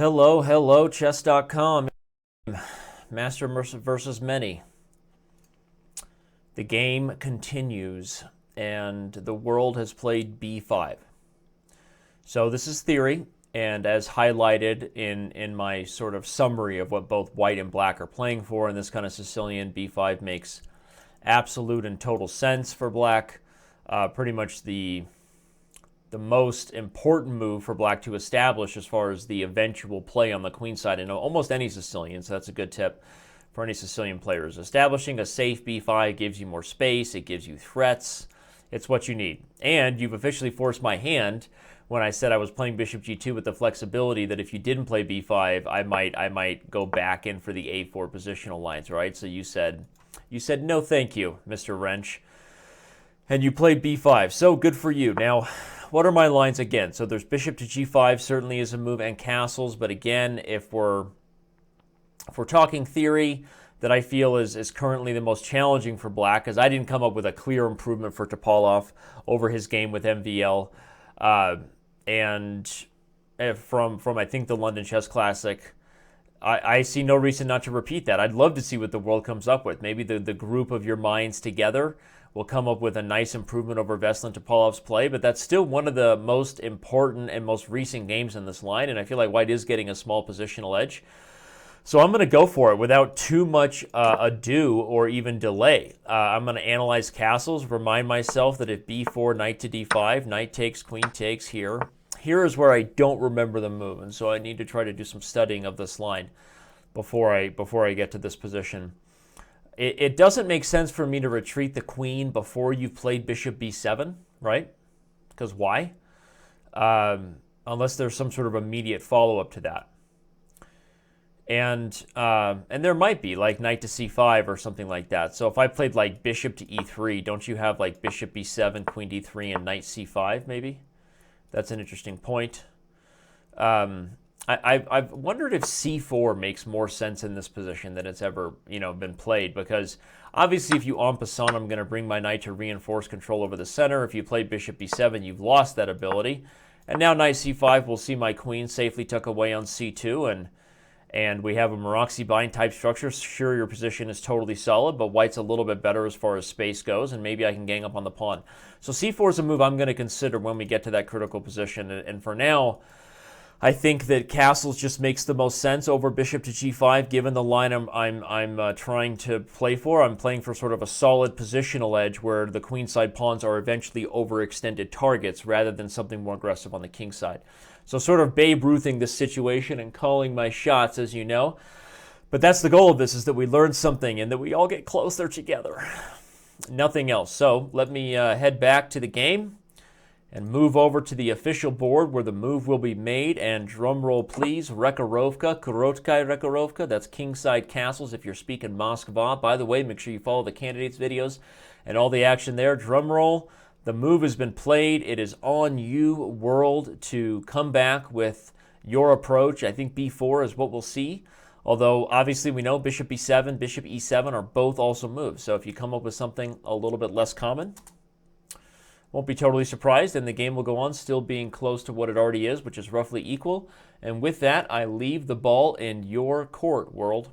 Hello, hello, chess.com. Master versus many. The game continues, and the world has played b5. So this is theory, and as highlighted in my sort of summary of what both white and black are playing for in this kind of Sicilian, b5 makes absolute and total sense for black. Pretty much the most important move for black to establish as far as the eventual play on the queen side in almost any Sicilian, so that's a good tip for any Sicilian players. Establishing a safe b5 gives you more space, it gives you threats, it's what you need. And you've officially forced my hand when I said I was playing bishop g2 with the flexibility that if you didn't play b5, I might go back in for the a4 positional lines, right? So you said no thank you, Mr. Rensch, and you played b5, so good for you. Now, what are my lines again? So there's bishop to g5 certainly is a move, and castles, but again, if we're talking theory, that I feel is currently the most challenging for black, because I didn't come up with a clear improvement for Topalov over his game with MVL, and from I think the London Chess Classic, I see no reason not to repeat that. I'd love to see what the world comes up with. Maybe the group of your minds together will come up with a nice improvement over Veselin Topalov's play, but that's still one of the most important and most recent games in this line, and I feel like white is getting a small positional edge. So I'm going to go for it without too much ado or even delay. I'm going to analyze castles, remind myself that if b4, knight to d5, knight takes, queen takes here. Here is where I don't remember the move, and so I need to try to do some studying of this line before I get to this position. It doesn't make sense for me to retreat the queen before you've played bishop b7, right? Because why? Unless there's some sort of immediate follow-up to that. And there might be, like knight to c5 or something like that. So if I played like bishop to e3, don't you have like bishop b7, queen d3, and knight c5 maybe? That's an interesting point. I've wondered if c4 makes more sense in this position than it's ever been played, because obviously if you en passant, I'm going to bring my knight to reinforce control over the center. If you play bishop b7, you've lost that ability. And now knight c5 will see my queen safely tuck away on c2, and we have a Maroczy bind type structure. Sure, your position is totally solid, but white's a little bit better as far as space goes, and maybe I can gang up on the pawn. So c4 is a move I'm going to consider when we get to that critical position. And for now, I think that castles just makes the most sense over bishop to g5, given the line I'm trying to play for. I'm playing for sort of a solid positional edge where the queenside pawns are eventually overextended targets rather than something more aggressive on the king side. So sort of Babe Ruthing this situation and calling my shots, as you know. But that's the goal of this, is that we learn something and that we all get closer together. Nothing else. So let me head back to the game and move over to the official board where the move will be made. And drum roll, please. Rekharovka, Korotkaya Rekharovka. That's kingside castles if you're speaking Moskva. By the way, make sure you follow the candidates' videos and all the action there. Drum roll. The move has been played. It is on you, world, to come back with your approach. I think b4 is what we'll see. Although, obviously, we know bishop b7, bishop e7 are both also moves. So if you come up with something a little bit less common, won't be totally surprised, and the game will go on still being close to what it already is, which is roughly equal. And with that, I leave the ball in your court, world.